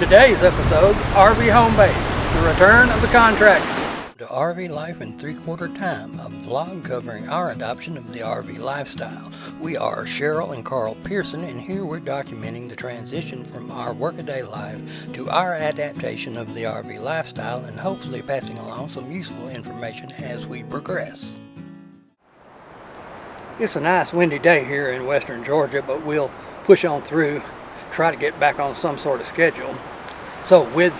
Today's episode, RV Homebase, the return of the contractor. To RV Life in 3/4 Time, a vlog covering our adoption of the RV lifestyle. We are Cheryl and Carl Pearson, and here we're documenting the transition from our workaday life to our adaptation of the RV lifestyle and hopefully passing along some useful information as we progress. It's a nice windy day here in western Georgia, but we'll push on through, try to get back on some sort of schedule. So with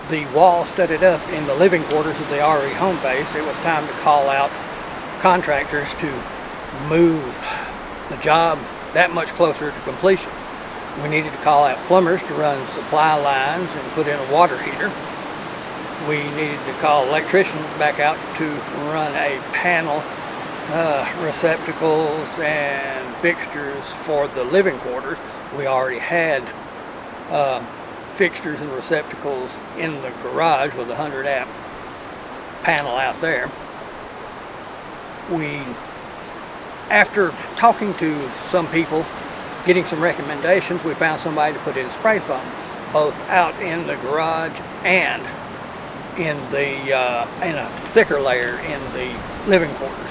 the wall studded up in the living quarters of the RV Homebase, it was time to call out contractors to move the job that much closer to completion. We needed to call out plumbers to run supply lines and put in a water heater. We needed to call electricians back out to run a panel, receptacles and fixtures for the living quarters. We already had fixtures and receptacles in the garage with a 100 amp panel out there. After talking to some people, getting some recommendations, we found somebody to put in spray foam, both out in the garage and in a thicker layer in the living quarters.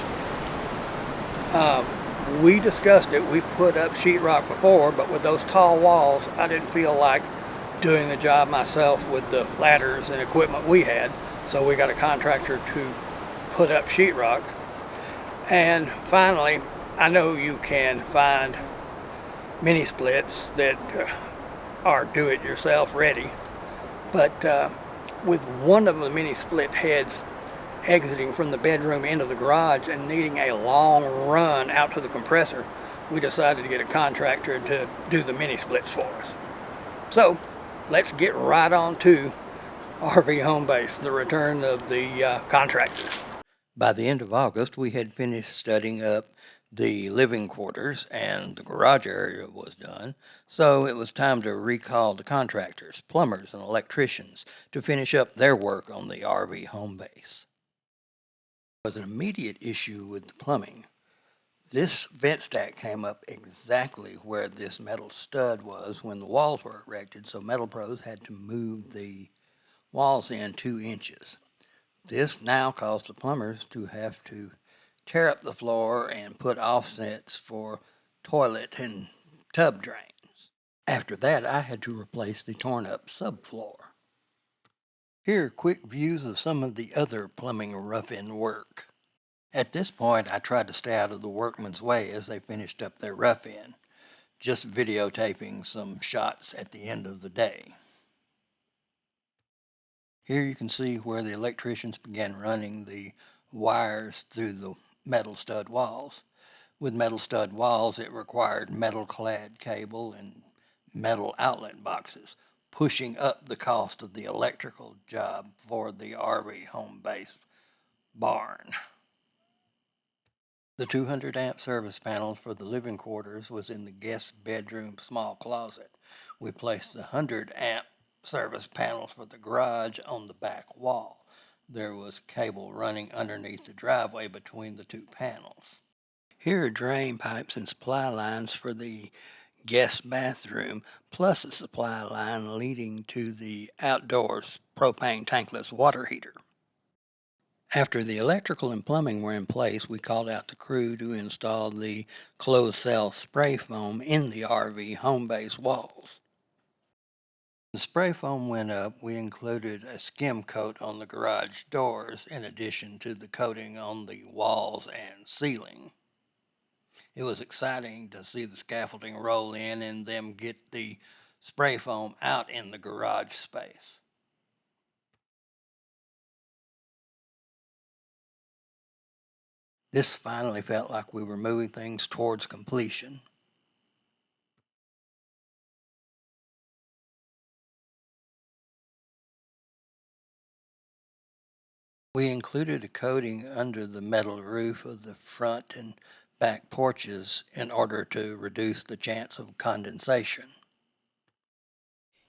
We discussed it. We've put up sheetrock before, but with those tall walls, I didn't feel like doing the job myself with the ladders and equipment we had. So we got a contractor to put up sheetrock. And finally, I know you can find mini splits that are do-it-yourself ready, but with one of the mini split heads exiting from the bedroom into the garage and needing a long run out to the compressor, we decided to get a contractor to do the mini splits for us. So let's get right on to RV Homebase, the return of the contractors. By the end of August, we had finished studding up the living quarters and the garage area was done, so it was time to recall the contractors, plumbers, and electricians to finish up their work on the RV Homebase. There was an immediate issue with the plumbing. This vent stack came up exactly where this metal stud was when the walls were erected, so Metal Pros had to move the walls in 2 inches. This now caused the plumbers to have to tear up the floor and put offsets for toilet and tub drains. After that, I had to replace the torn up subfloor. Here are quick views of some of the other plumbing rough-in work. At this point, I tried to stay out of the workmen's way as they finished up their rough-in, just videotaping some shots at the end of the day. Here you can see where the electricians began running the wires through the metal stud walls. With metal stud walls, it required metal-clad cable and metal outlet boxes, pushing up the cost of the electrical job for the RV Homebase barn. The 200 amp service panel for the living quarters was in the guest bedroom small closet. We placed the 100 amp service panels for the garage on the back wall. There was cable running underneath the driveway between the 2 panels. Here are drain pipes and supply lines for the guest bathroom, plus a supply line leading to the outdoors propane tankless water heater. After the electrical and plumbing were in place, we called out the crew to install the closed cell spray foam in the RV Homebase walls. The spray foam went up. We included a skim coat on the garage doors in addition to the coating on the walls and ceiling. It was exciting to see the scaffolding roll in and them get the spray foam out in the garage space. This finally felt like we were moving things towards completion. We included a coating under the metal roof of the front and back porches in order to reduce the chance of condensation.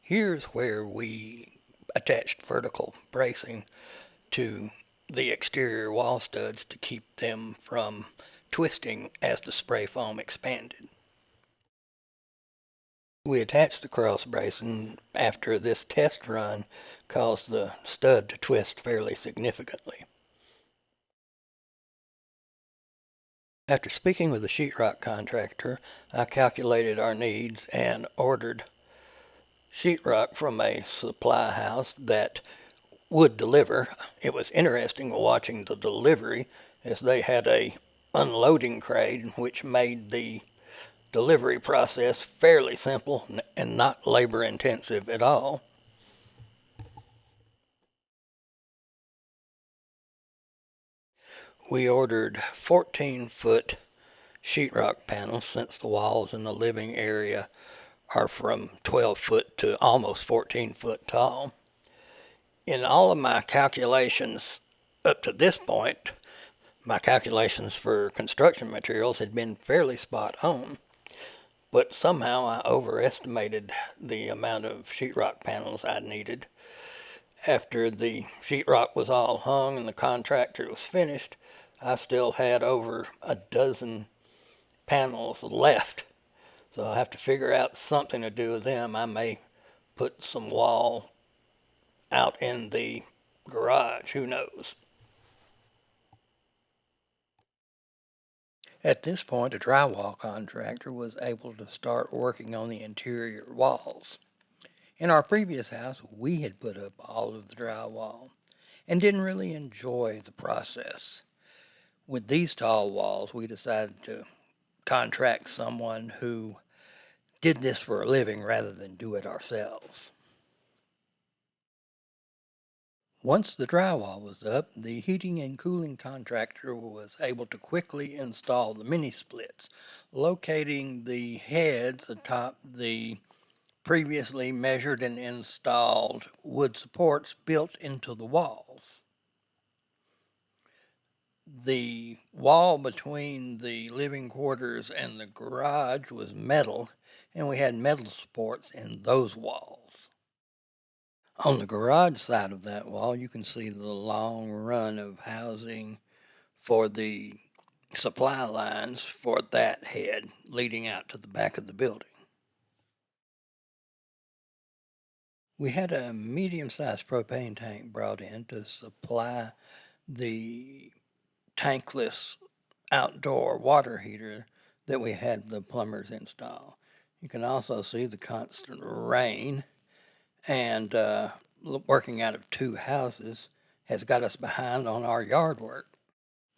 Here's where we attached vertical bracing to the exterior wall studs to keep them from twisting as the spray foam expanded. We attached the cross bracing after this test run caused the stud to twist fairly significantly. After speaking with the sheetrock contractor, I calculated our needs and ordered sheetrock from a supply house that would deliver. It was interesting watching the delivery as they had a unloading crane which made the delivery process fairly simple and not labor intensive at all. We ordered 14-foot sheetrock panels since the walls in the living area are from 12 foot to almost 14 foot tall. In all of my calculations up to this point, my calculations for construction materials had been fairly spot on, but somehow I overestimated the amount of sheetrock panels I needed. After the sheetrock was all hung and the contractor was finished, I still had over a dozen panels left. So I'll have to figure out something to do with them. I may put some wall out in the garage, who knows. At this point, a drywall contractor was able to start working on the interior walls. In our previous house, we had put up all of the drywall and didn't really enjoy the process. With these tall walls, we decided to contract someone who did this for a living rather than do it ourselves. Once the drywall was up, the heating and cooling contractor was able to quickly install the mini splits, locating the heads atop the previously measured and installed wood supports built into the walls. The wall between the living quarters and the garage was metal, and we had metal supports in those walls. On the garage side of that wall, you can see the long run of housing for the supply lines for that head leading out to the back of the building. We had a medium-sized propane tank brought in to supply the tankless outdoor water heater that we had the plumbers install. You can also see the constant rain, and working out of two houses has got us behind on our yard work.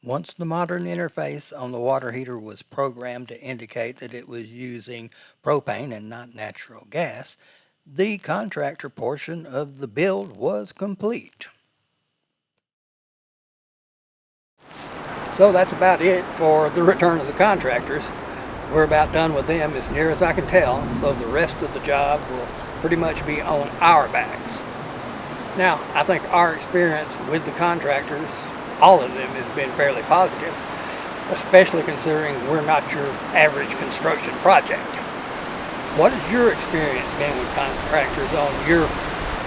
Once the modern interface on the water heater was programmed to indicate that it was using propane and not natural gas, the contractor portion of the build was complete. So that's about it for the return of the contractors. We're about done with them as near as I can tell, so the rest of the job will pretty much be on our backs. Now, I think our experience with the contractors, all of them, has been fairly positive, especially considering we're not your average construction project. What has your experience been with contractors on your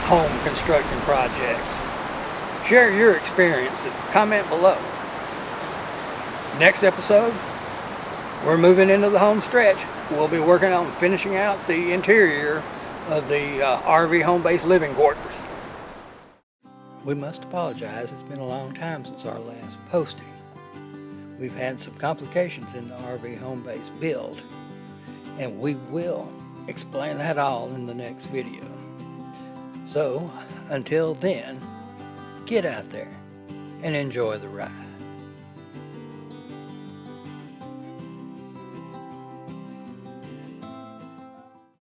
home construction projects? Share your experiences. Comment below. Next episode, we're moving into the home stretch. We'll be working on finishing out the interior of the RV Homebase living quarters. We must apologize. It's been a long time since our last posting. We've had some complications in the RV Homebase build, and we will explain that all in the next video. So, until then, get out there and enjoy the ride.